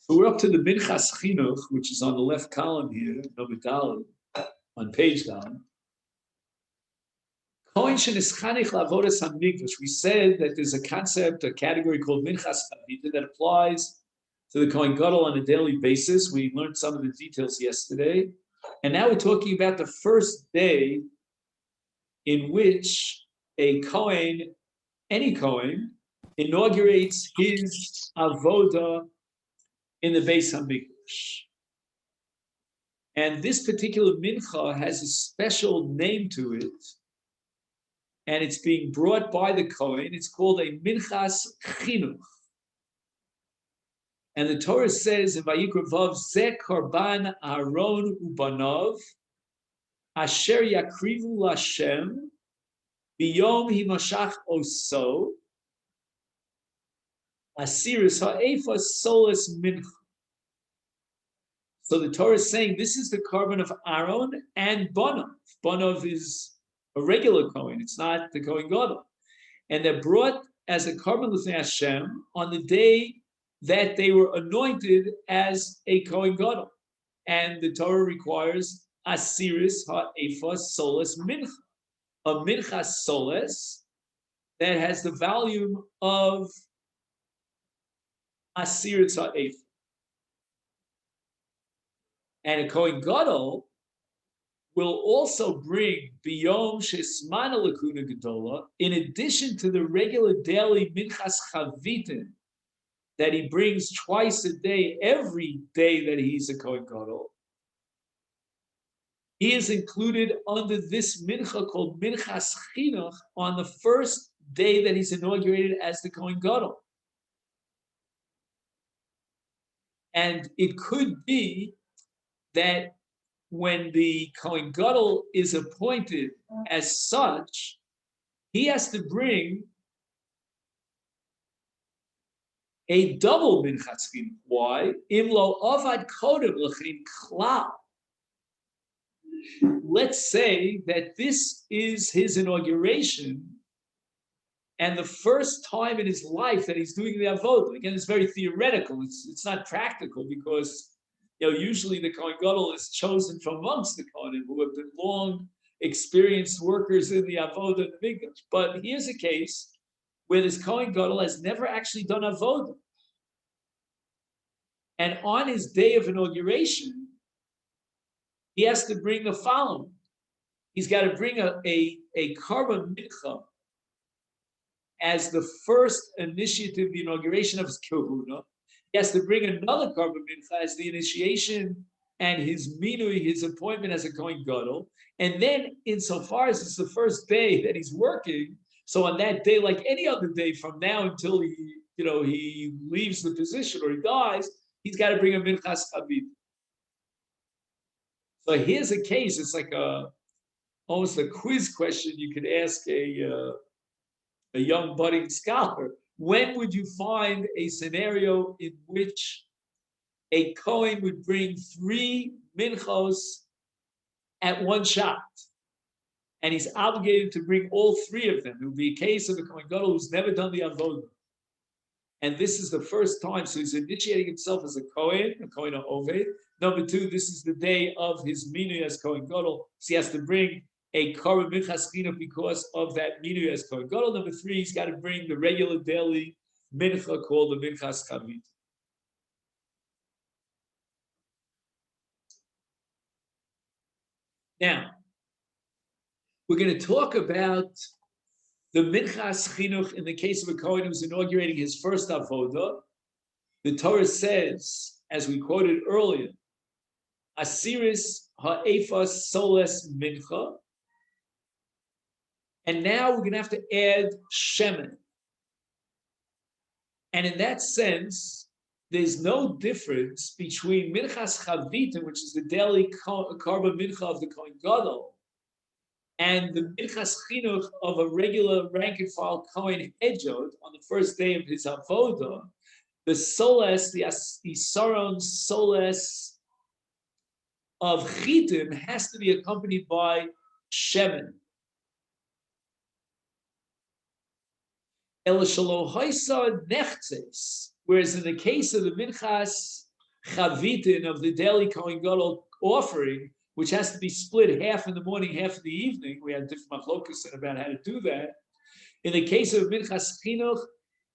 So we're up to the Minchas Chinuch, which is on the left column here, number Dalet, on page down. We said that there's a concept, a category called Minchas Chavita that applies to the Kohen Gadol on a daily basis. We learned some of the details yesterday. And now we're talking about the first day in which a Kohen, any Kohen, inaugurates his avoda in the Beis Hamikdash. And this particular mincha has a special name to it, and it's being brought by the Kohen. It's called a minchas chinuch. And the Torah says in Vayikra Vav, Ze korban Aaron ubanov, asher yakrivu Lashem, biyom himashach oso, asiris ha'efa solas mincha. So the Torah is saying this is the korban of Aaron and Banov. Banov is a regular Kohen. It's not the Kohen Gadol. And they're brought as a korban l'fnei Hashem on the day that they were anointed as a Kohen Gadol. And the Torah requires asiris ha'efa solas mincha, a mincha solas that has the volume of asiris ha'efa. And a Kohen Gadol will also bring biyom shesmana lakuna gedola, in addition to the regular daily minchas chavitin that he brings twice a day, every day that he's a Kohen Gadol. He is included under this mincha called minchas chinuch on the first day that he's inaugurated as the Kohen Gadol. And it could be that when the Kohen Gadol is appointed as such, he has to bring a double minchat chinuch. Why? Imlo avad kodem l'chein klal. Let's say that this is his inauguration and the first time in his life that he's doing the avodah. Again, it's very theoretical. It's not practical because usually the Kohen Gadol is chosen from amongst the Kohanim who have been long experienced workers in the avodah and the mikdash. But here's a case where this Kohen Gadol has never actually done avodah. And on his day of inauguration, he has to bring the following. He's got to bring a korban mincha as the first initiative, the inauguration of his kahuna. He has to bring another korban mincha as the initiation and his minui, his appointment as a Kohen Gadol. And then, insofar as it's the first day that he's working, so on that day, like any other day from now until he leaves the position or he dies, he's got to bring a minchas chavit. So here's a case. It's like almost a quiz question you could ask a young budding scholar. When would you find a scenario in which a Kohen would bring 3 minchos at one shot? And he's obligated to bring all 3 of them. It would be a case of a Kohen Gadol who's never done the avodah. And this is the first time, so he's initiating himself as a Kohen Oved. Number 2, this is the day of his minui as Kohen Gadol. So he has to bring a korban minchas chinuch because of that minui as Kohen Gadol. Number 3, he's got to bring the regular daily mincha called the minchas chavit. Now, we're going to talk about the minchas chinuch in the case of a Kohen who's inaugurating his first avodah. The Torah says, as we quoted earlier, asiris ha'efa soles mincha. And now we're going to have to add shemen. And in that sense, there's no difference between minchas chavitim, which is the daily korban mincha of the Kohen Gadol, and the minchas chinuch of a regular rank and file Kohen Hedjot on the first day of his avodah. The soles, the isaron soles of chitim has to be accompanied by shemen. Whereas in the case of the minchas chavitin of the daily Kohen Gadol offering, which has to be split half in the morning, half in the evening. We had different machlokas about how to do that. In the case of minchas chinuch,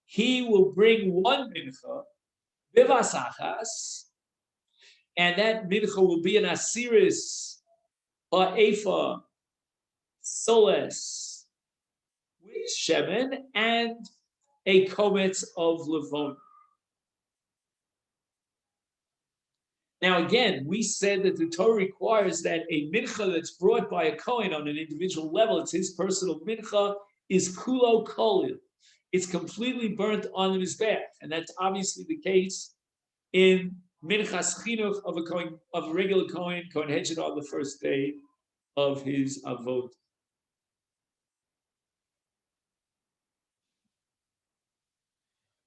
he will bring one mincha, bivasachas, and that mincha will be an asiris, ha'efa, soles, with shemen, and a kometz of levon. Now, again, we said that the Torah requires that a mincha that's brought by a Kohen on an individual level, it's his personal mincha, is kulo kolil. It's completely burnt on the mizbeach, and that's obviously the case in minchas chinuch of a Kohen, of a regular Kohen Hedged on the first day of his avot.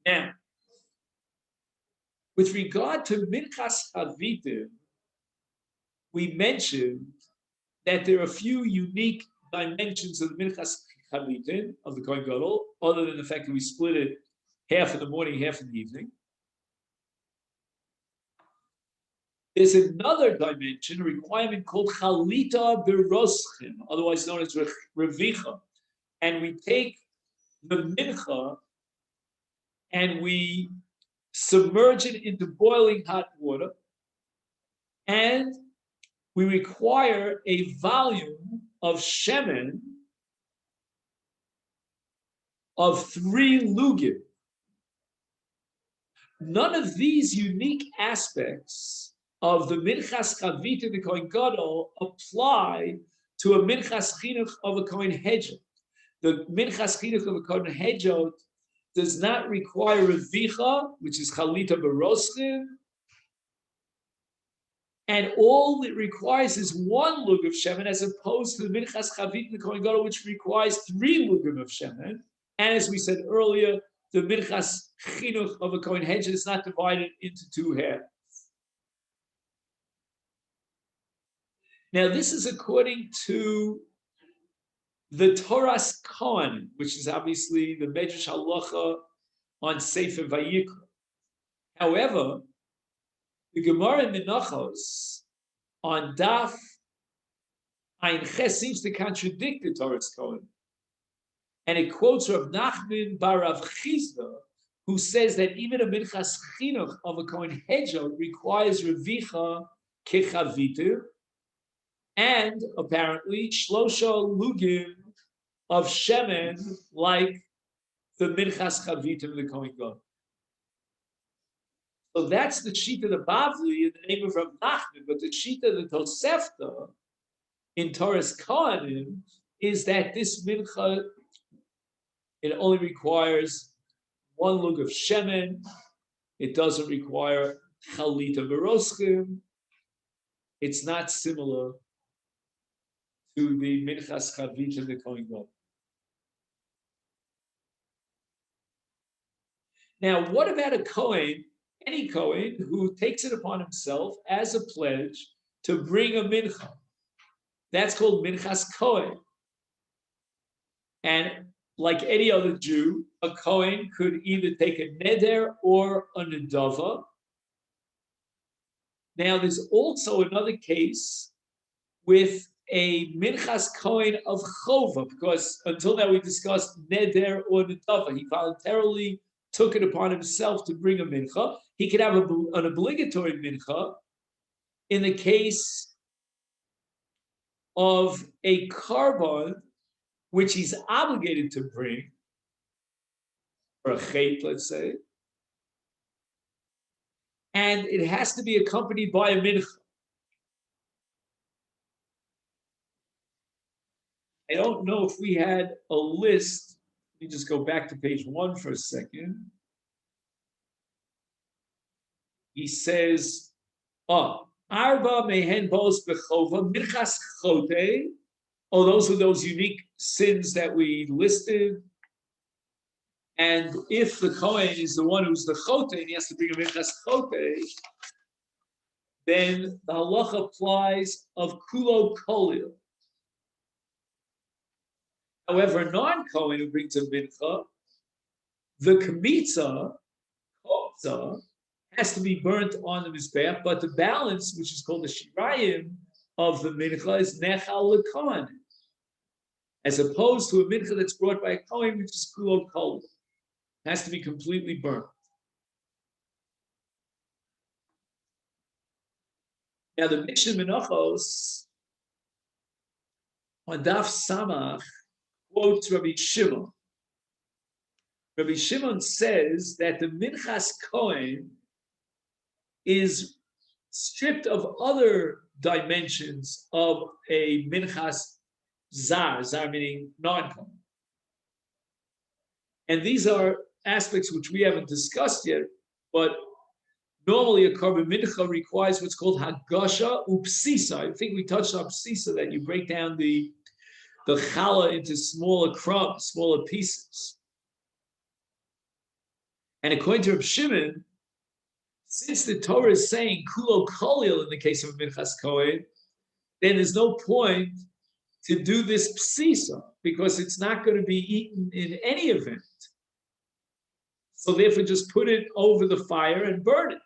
Now, with regard to minchas havitim, we mentioned that there are a few unique dimensions of the minchas havitim of the Kohen Gadol, other than the fact that we split it half in the morning, half in the evening. There's another dimension, a requirement called chalita beroschim, otherwise known as revicha, and we take the mincha and we submerge it into boiling hot water, and we require a volume of shemen of 3 lugim. None of these unique aspects of the minchas chavit in the Kohen Gadol apply to a minchas chinuch of a Kohen Hedged. The minchas chinuch of a Kohen Hedged does not require revicha, which is chalita beroschim, and all it requires is 1 lug of shemen, as opposed to the minchas chavit in the Kohen Gadol, which requires 3 lugim of shemen. And as we said earlier, the minchas chinuch of a Kohen Hedged is not divided into 2 halves. Now, this is according to the Torah's Kohen, which is obviously the Medrash Halacha on Sefer Vayikra. However, the Gemara in Menachos on Daf Ein Ches seems to contradict the Torah's Kohen. And it quotes Rav Nachman bar Rav Chizda, who says that even a minchas chinuch of a Kohen Hedged requires revicha kechavitir, and apparently shlosha lugim of shemen, like the minchas chavitim of the Kohen Gadol. So that's the sheet of the Bavli in the name of Rav Nachman, but the sheet of the Tosefta in Torah's Kohanim is that this mincha, it only requires 1 lug of shemen. It doesn't require chalita beroschim. It's not similar to the minchas chavit in the Kohen Gadol. Now, what about a Kohen, any Kohen, who takes it upon himself as a pledge to bring a mincha? That's called minchas Kohen. And like any other Jew, a Kohen could either take a neder or a nedava. Now, there's also another case with a minchas Kohen of chova, because until now we discussed neder or nedava. He voluntarily took it upon himself to bring a mincha. He could have an obligatory mincha in the case of a carbon which he's obligated to bring, or a chet, let's say, and it has to be accompanied by a mincha. I don't know if we had a list. Let me just go back to page 1 for a second. He says, Arba mehen bos bechova minchas chote. Oh, those are those unique sins that we listed. And if the Kohen is the one who's the chote, and he has to bring a minchas chote, then the halacha applies of kulo kolil. However, a non-Kohen who brings a mincha, the kmitza, has to be burnt on the mizbeach, but the balance, which is called the shirayim of the mincha, is nechal lekohen, as opposed to a mincha that's brought by a kohen, which is kulo kol. It has to be completely burnt. Now the Mishnah Menachos on Daf Samach quotes Rabbi Shimon. Rabbi Shimon says that the Minchas Kohen is stripped of other dimensions of a Minchas Zar, Zar meaning non-Kohen. And these are aspects which we haven't discussed yet, but normally a korban mincha requires what's called hagasha upsisa. I think we touched on psisa, that you break down the challah into smaller crumbs, smaller pieces. And according to Reb Shimon, since the Torah is saying kulo kolil in the case of a minchas kohen, then there's no point to do this psisa because it's not going to be eaten in any event. So therefore, just put it over the fire and burn it.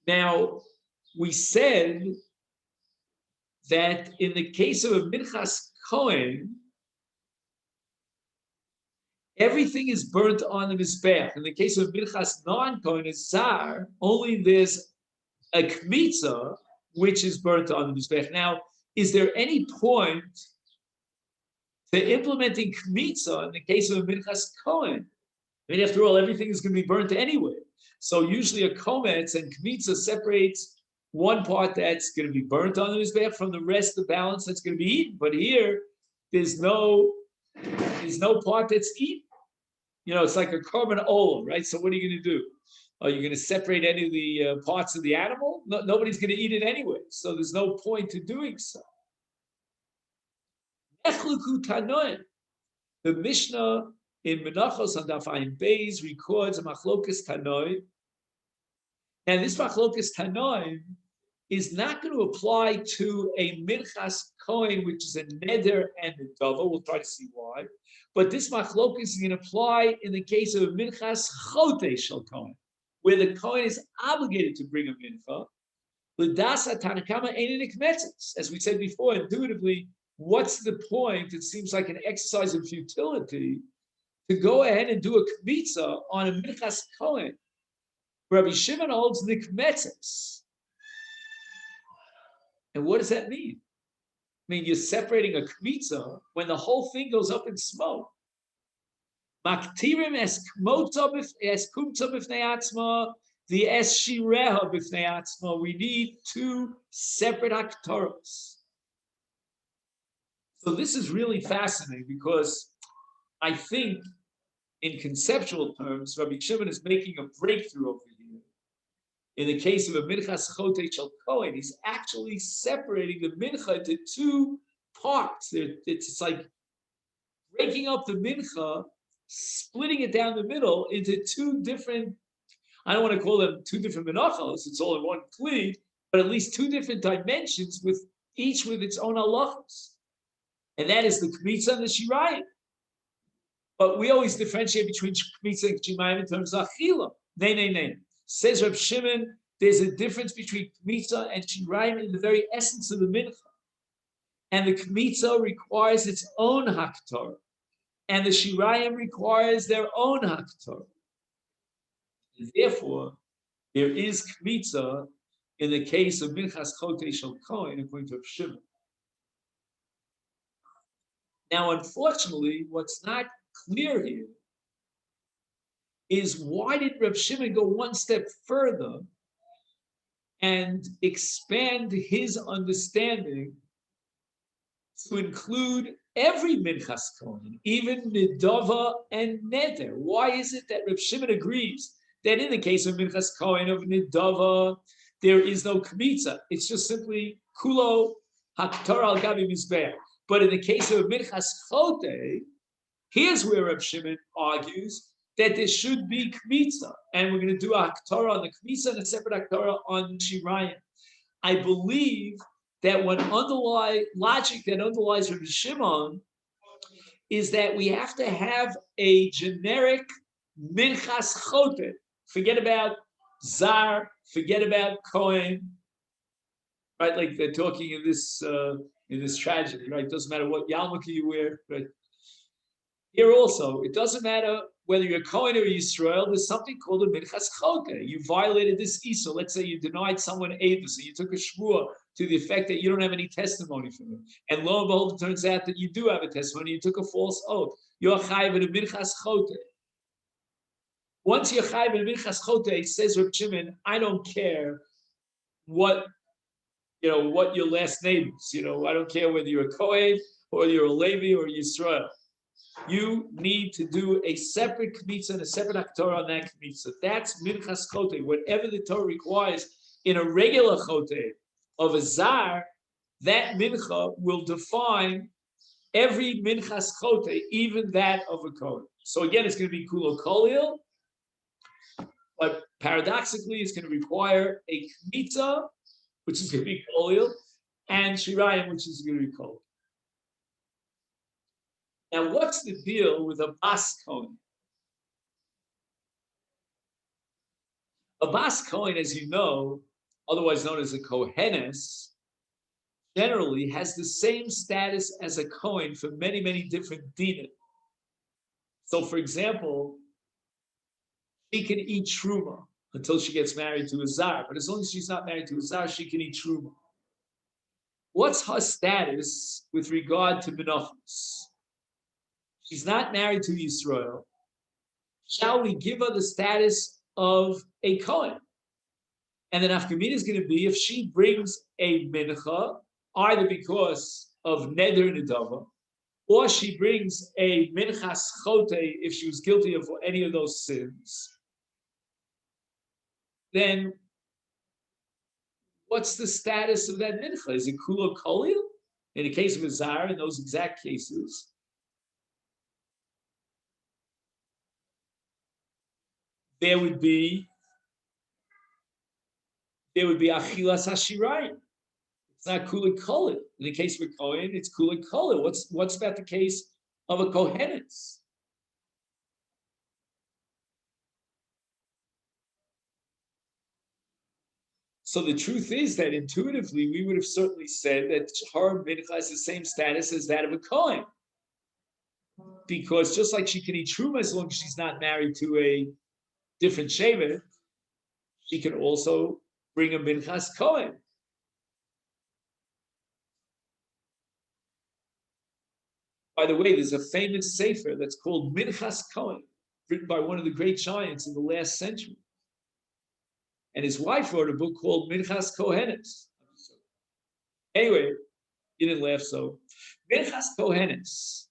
Now, we said that in the case of a minchas kohen, everything is burnt on the mizbeach. In the case of minchas non-kohen, is zar, only there's a kmitza which is burnt on the mizbeach. Now, is there any point to implementing kmitza in the case of a minchas kohen? I mean, after all, everything is going to be burnt anyway. So usually a kometz and kmitza separates one part that's going to be burnt on the mizbeach from the rest, the balance that's going to be eaten. But here, there's no part that's eaten. You know, it's like a korban olam, right? So what are you going to do? Are you going to separate any of the parts of the animal? No, nobody's going to eat it anyway. So there's no point to doing so. The Mishnah in Menachos on Daf Ayin Beis records a machlokas tanoi. And this machlokas tanoi is not going to apply to a minchas kohen, which is a neder and a dava. We'll try to see why. But this machlokas is going to apply in the case of a minchas chote shel kohen, where the kohen is obligated to bring a mincha. L'dasa tanakama ein nikmetzes. As we said before, intuitively, what's the point? It seems like an exercise in futility to go ahead and do a kmitza on a minchas kohen. Rabbi Shimon holds nikmetzes. And what does that mean? I mean, you're separating a kmitza when the whole thing goes up in smoke. Maktirim es kumtza b'fnei atzma, the es shireha b'fnei atzma. We need two separate haktaros. So this is really fascinating because I think in conceptual terms, Rabbi Shimon is making a breakthrough over here. In the case of a minchas chote shel kohen, he's actually separating the mincha into two parts. It's like breaking up the mincha, splitting it down the middle into two different, I don't want to call them two different menachos, it's all in one kli, but at least two different dimensions with each with its own halachos. And that is the kmitza and the shirayim. But we always differentiate between kmitza and shirayim in terms of achila. Nay. Says Reb Shimon, there's a difference between kmitza and shirayim in the very essence of the mincha. And the kmitza requires its own haktorah. And the shirayim requires their own haktorah. And therefore, there is kmitza in the case of minchas chote shel kohen, according to Reb Shimon. Now, unfortunately, what's not clear here is why did Reb Shimon go one step further and expand his understanding to include every minchas kohen, even nidava and neder? Why is it that Reb Shimon agrees that in the case of minchas kohen of nidava, there is no kmitza? It's just simply kulo haktar al gabi mizbeach. But in the case of minchas chote, here's where Reb Shimon argues that there should be kmitza, and we're going to do a haktorah on the kmitza and a separate haktorah on the shirayim. I believe that logic that underlies Reb Shimon is that we have to have a generic minchas chote. Forget about zar, forget about Cohen, right? Like they're talking in this tragedy, right? It doesn't matter what yarmulke you wear, right? Here also, it doesn't matter whether you're Cohen or Yisrael, there's something called a minchas chote. You violated this Issa. Let's say you denied someone aid, so you took a shvua to the effect that you don't have any testimony from them. And lo and behold, it turns out that you do have a testimony. You took a false oath. You're chayiv in a minchas chote. Once you're chayiv in a minchas chote, says Reb Shimon, I don't care what what your last name is. I don't care whether you're a Kohen or you're a Levi or Yisrael. You need to do a separate kmitza and a separate haktorah on that kmitza. That's minchas chote. Whatever the Torah requires in a regular chote of a zar, that mincha will define every minchas chote, even that of a Kohen. So again, it's going to be kulo kolil, but paradoxically, it's going to require a kmitza, which is going to be kolil, and shirayim, which is going to be kolil. Now, what's the deal with a bas Kohen? A bas Kohen, as you know, otherwise known as a Kohenes, generally has the same status as a Kohen for many, many different dinim. So, for example, she can eat truma until she gets married to a zar, but as long as she's not married to a zar, she can eat truma. What's her status with regard to menachos? She's not married to Yisrael. Shall we give her the status of a Kohen? And the nafkamina is going to be if she brings a mincha, either because of neder nedava, or she brings a minchas chote if she was guilty of any of those sins, then what's the status of that mincha? Is it kulo kolil? In the case of a zar, in those exact cases, there would be achilas hashirayim. It's not kula kolil. In the case of a kohen, it's kula kolil. What's about the case of a kohenes? So the truth is that intuitively we would have certainly said that her mincha has the same status as that of a kohen, because just like she can eat truma as long as she's not married to a different shevet, she can also bring a minchas kohen. By the way, there's a famous sefer that's called Minchas Kohen, written by one of the great giants in the last century. And his wife wrote a book called Minchas Kohenes. Anyway, you didn't laugh, so Minchas Kohenes,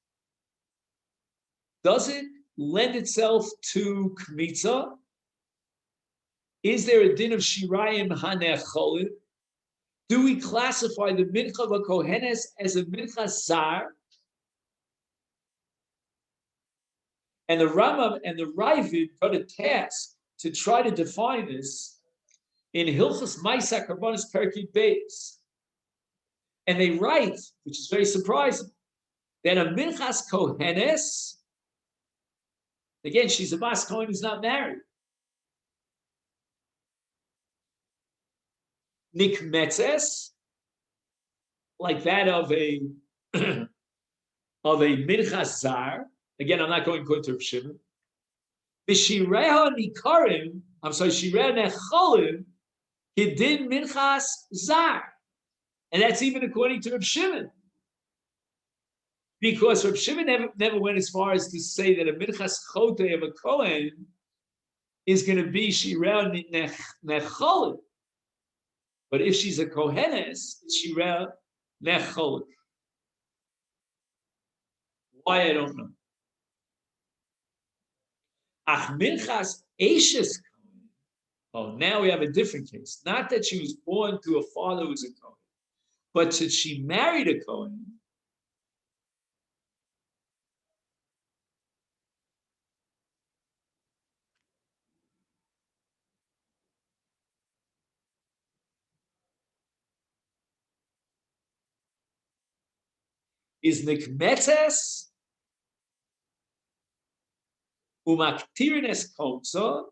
does it lend itself to Kmitza? Is there a din of Shirayim Hanecholin? Do we classify the Mincha of a Kohenes as a Minchas Zar? And the Rambam and the Ravid got a task to try to define this in Hilchos Ma'aseh Karbonos Perkei Beis. And they write, which is very surprising, that a Minchas Kohenes, again, she's a Bas Kohen who's not married. Nikmetzes, like that of a Minchas Zar. Again, I'm not going according to Reb Shimon. B'shireha nikarim, I'm sorry, shireha necholim, hidin minchas zar. And that's even according to Reb Shimon. Because Reb Shimon never went as far as to say that a minchas chote of a Kohen is going to be shireha necholim. But if she's a Kohenes, it's shireha necholim. Why, I don't know. Ach minchas eishes. Oh, now we have a different case. Not that she was born to a father who's a Kohen, but that she married a Kohen. Is nikmetes Umaktirin es komsa,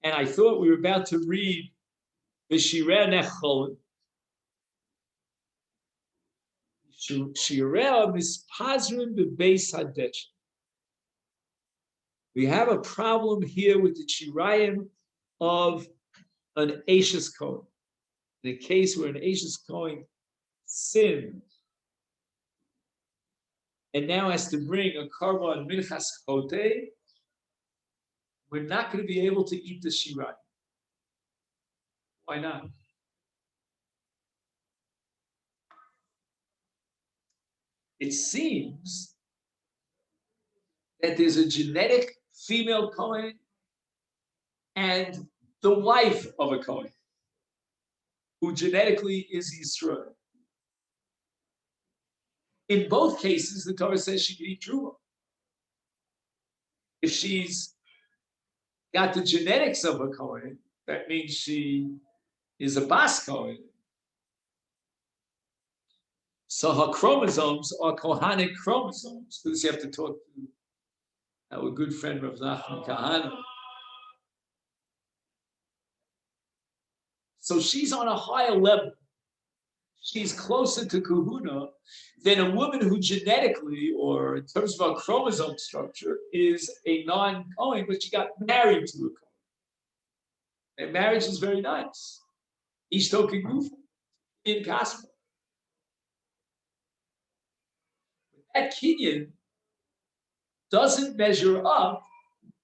and I thought we were about to read the Shireh Nechol. Shireh mispazrim bebeis hadesh. We have a problem here with the Shirayim of an Ashes Kohen. In a case where an Ashes Kohen sinned and now has to bring a korban minchas chote, we're not going to be able to eat the Shirayim. Why not? It seems that there's a genetic female Kohen and the wife of a Kohen who genetically is Yisrael. In both cases, the Torah says she can eat truma. If she's got the genetics of a Kohen, that means she is a Bas Kohen. So her chromosomes are Kohanic chromosomes, because you have to talk to our good friend Rav Nachman Kahana. So she's on a higher level. She's closer to Kahuna than a woman who genetically, or in terms of our chromosome structure, is a non-Kohen, but she got married to a Kohen. And marriage is very nice. Ishto Kigufa in Kaspa. That Kenyan doesn't measure up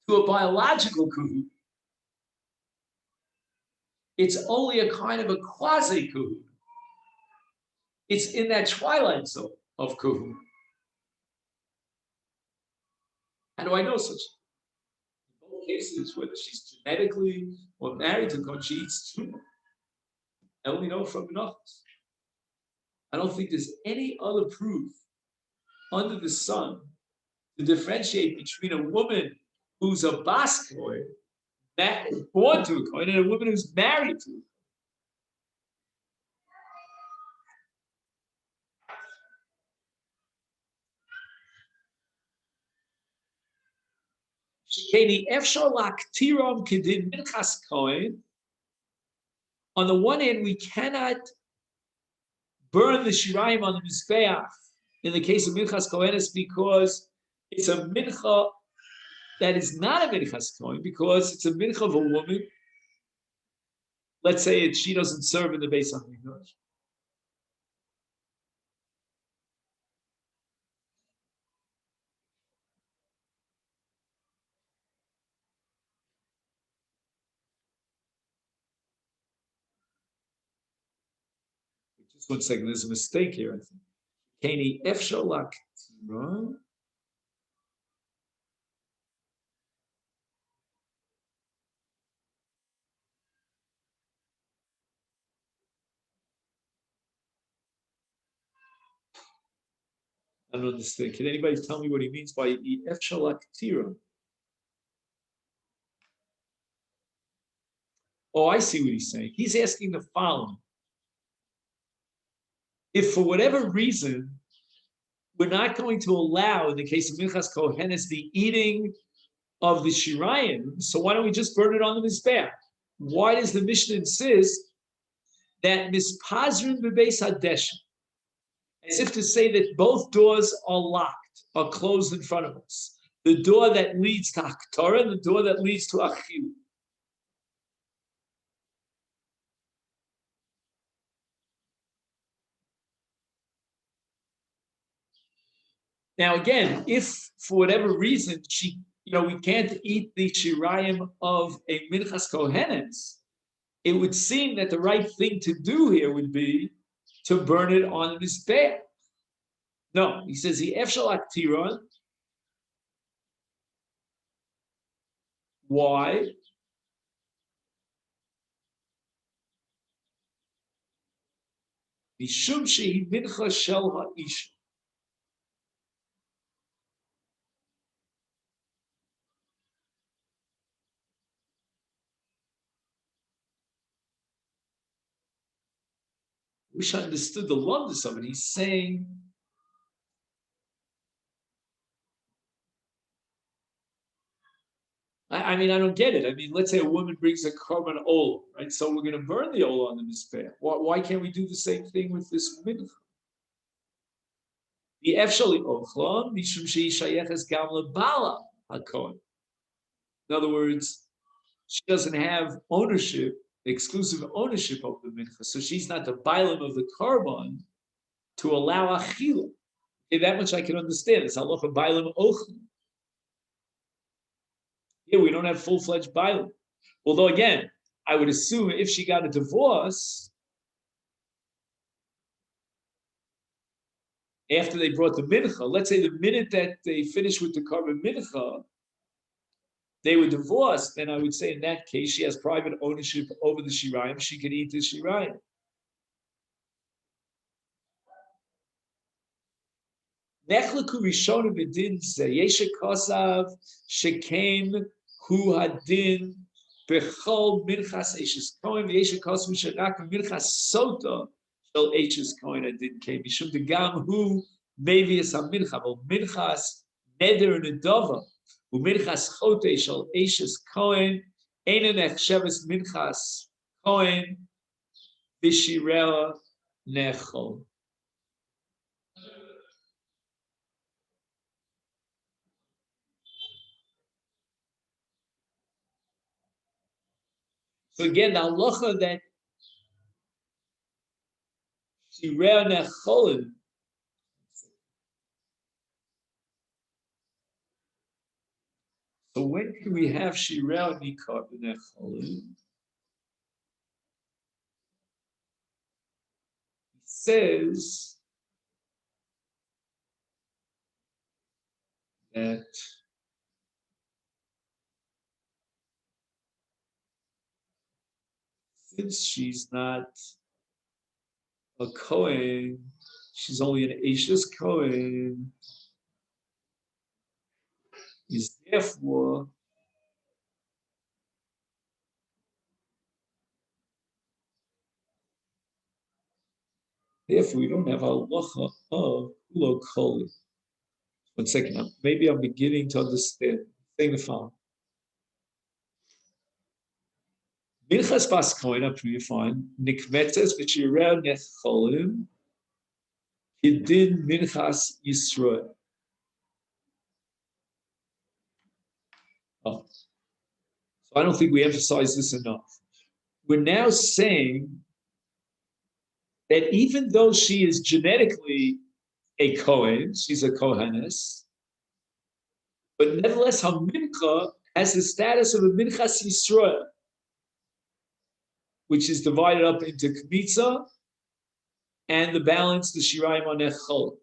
to a biological Kahuna. It's only a kind of a quasi-Kahuna. It's in that twilight zone of Kahuna. How do I know such? In both cases, whether she's genetically or married to Kohen, she eats truma. I only know from Menachos. I don't think there's any other proof under the sun to differentiate between a woman who's a Bas Kohen, born to a Kohen, and a woman who's married to a Kohen. On the one hand, we cannot burn the shirayim on the mizbeach in the case of minchas kohenes because it's a mincha that is not a minchas kohen, because it's a mincha of a woman. Let's say she doesn't serve in the Beis Hamikdash. Just 1 second, there's a mistake here, I think. Keni efshalak. I don't understand. Can anybody tell me what he means by efshalak tira? Oh, I see what he's saying. He's asking the following. If for whatever reason we're not going to allow, in the case of Minchas Kohenes, the eating of the Shirayim, so why don't we just burn it on the Mizbeach? Why does the Mishnah insist that Mispazrim Bebeis Hadesh, as if to say that both doors are locked, are closed in front of us? The door that leads to Haktorah and the door that leads to Achiv. Now, again, if for whatever reason we can't eat the shirayim of a minchas kohenes, it would seem that the right thing to do here would be to burn it on the mizbeach. No, he says the efshal aktiron. Why? Mishum shehi mincha shel ha'isha. Wish I understood the lumdus of it. He's saying I mean, I don't get it. I mean, let's say a woman brings a korban olah, right? So we're going to burn the olah on the mizbeach. Why can't we do the same thing with this mincha? The efshali ochla mishum sheishayeches gam lebala hakohen. In other words, she doesn't have ownership, exclusive ownership of the mincha, so she's not the bailam of the korban to allow achila. Okay, that much I can understand. It's halacha bailam ochla. Here we don't have full-fledged bailam. Although again, I would assume if she got a divorce after they brought the mincha, let's say the minute that they finished with the korban mincha, they were divorced, then I would say in that case she has private ownership over the shirayim. She can eat the shirayim. Nechleku rishonim b'din ze yeshe kosav shekain hu hadin bechol minchas eishes kohen v'yeshe kosav sherak minchas sota shel eishes kohen hadin came mishum degam hu mevius hamincha vel minchas neder nedava uminchas chote shel eishes kohen eina nechsheves minchas kohen v'shirela nechol. So again, the halacha that shireh necholin. So when can we have shireh nikar necholin? He says that since she's not a Kohen, she's only an Ashes Kohen, is therefore we don't have a halacha of Ulo Koli. 1 second, maybe I'm beginning to understand. Saying the following. Minchas bas Kohen, up to you find, Nikmetes v'shireh necholim, Hidin Minchas Yisrael. Oh. So I don't think we emphasize this enough. We're now saying that even though she is genetically a Kohen, she's a Kohenes, but nevertheless her mincha has the status of a Minchas Yisrael, which is divided up into Kmitza and the balance, the Shirayim on Echol.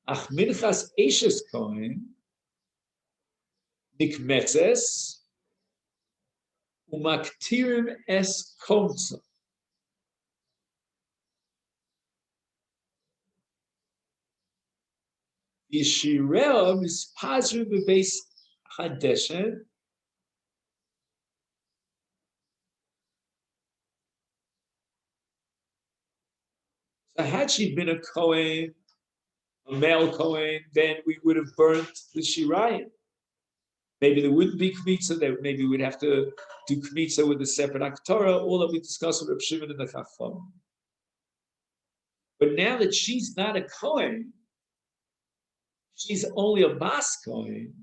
Ach Minchas Eshes Kohen, Nikmetzes, Umaktirim es Komza. Yishirel is Pazru Bebeis Hadeshen. So had she been a Kohen, a male Kohen, then we would have burnt the Shirayim. Maybe there wouldn't be Kmitza, maybe we'd have to do Kmitza with a separate Aktorah, all that we discussed with Reb Shimon and the Chacham. But now that she's not a Kohen, she's only a Bas Kohen,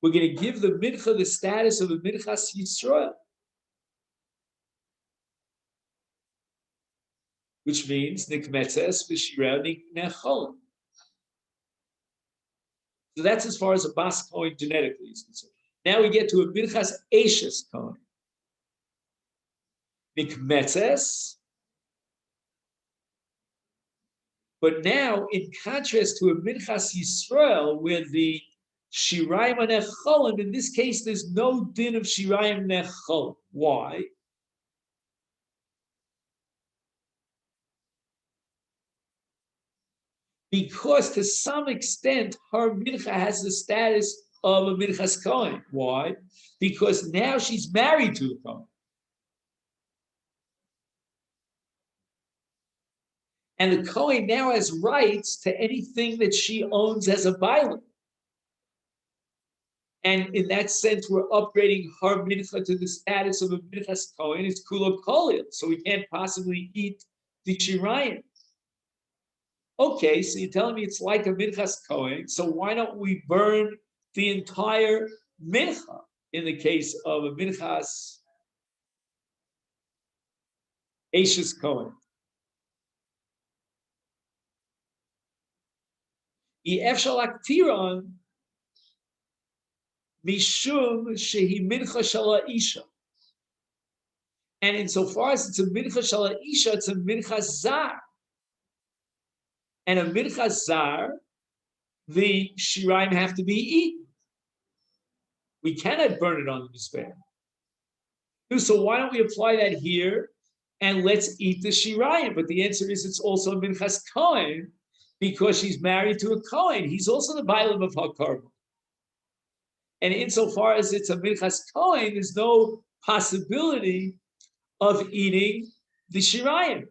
we're going to give the Mincha the status of a Minchas Yisrael. Which means Nikmetzes v'shireh nechol. So that's as far as a Bas Kohen genetically is concerned. Now we get to a Minchas Ashes Kohen. Nikmetzes. But now, in contrast to a Minchas Yisrael, where the Shirayim Necholim, in this case, there's no din of Shirayim Nechol. Why? Because to some extent, her mincha has the status of a minchas kohen. Why? Because now she's married to the kohen. And the Kohen now has rights to anything that she owns as a bailam. And in that sense, we're upgrading her mincha to the status of a minchas Kohen. It's kulot kolil, so we can't possibly eat the shirayim. Okay, so you're telling me it's like a minchas Kohen, so why don't we burn the entire mincha in the case of a minchas Ashes Kohen? Mishum shehi mincha shala isha. And insofar as it's a mincha shala isha, it's a mincha zar. And a mincha zar, the shirayim have to be eaten. We cannot burn it on the mizbeach. So why don't we apply that here and let's eat the shirayim? But the answer is it's also a minchas kohen because she's married to a kohen. He's also the bailam of HaKarban. And insofar as it's a minchas kohen, there's no possibility of eating the shirayim.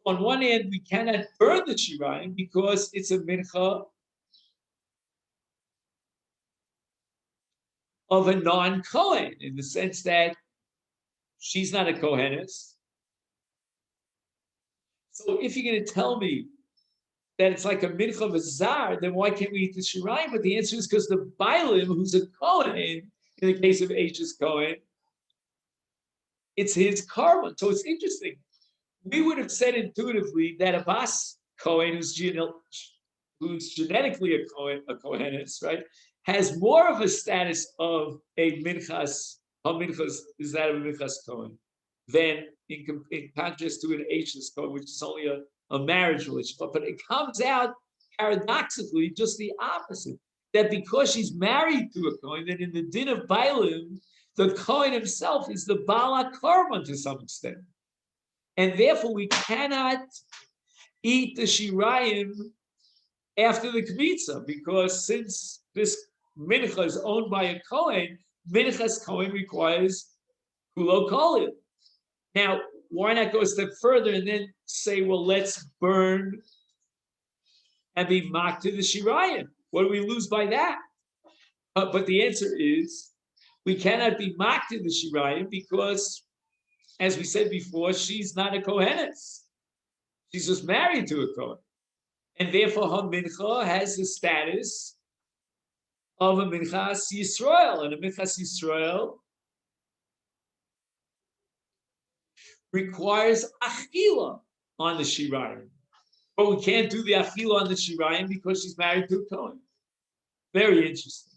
On one hand, we cannot burn the shirayim because it's a mincha of a non-kohen, in the sense that she's not a kohenes. So if you're going to tell me that it's like a mincha of a zar, then why can't we eat the shirayim? But the answer is because the bailim, who's a kohen, in the case of Ashes Kohen, it's his karma. So it's interesting. We would have said intuitively that a bas kohen, who's genetically a kohenes, right, has more of a status of a minchas. How minchas is that of a minchas kohen than in contrast to an Ashes Kohen, which is only a marriage relationship. But it comes out paradoxically just the opposite. That because she's married to a Kohen, that in the din of Bailim, the Kohen himself is the Bala Karman to some extent. And therefore we cannot eat the Shirayim after the Kmitza, because since this mincha is owned by a Kohen, minchas Kohen requires kulo kolil. Now, why not go a step further and then say, well, let's burn and be mocked to the Shirayim? What do we lose by that? But the answer is, we cannot be mocked to the Shirayim because, as we said before, she's not a Kohenes. She's just married to a Kohen. And therefore, her mincha has the status of a minchas Yisrael. And a minchas Yisrael requires achila on the shirayim. But we can't do the achila on the shirayim because she's married to a Kohen. Very interesting.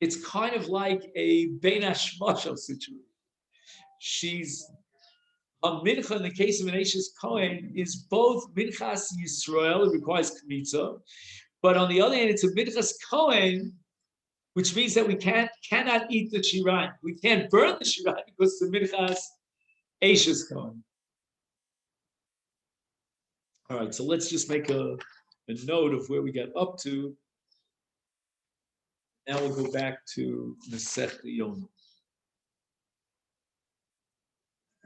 It's kind of like a bein hashmashal situation. She's a mincha in the case of an Ashes Kohen is both minchas Yisrael, it requires kmitza, but on the other hand, it's a minchas Kohen, which means that we cannot eat the shirayim. We can't burn the shirayim because it's the minchas Ashes Kohen. All right, so let's just make a note of where we got up to. Now we'll go back to Masech Yom.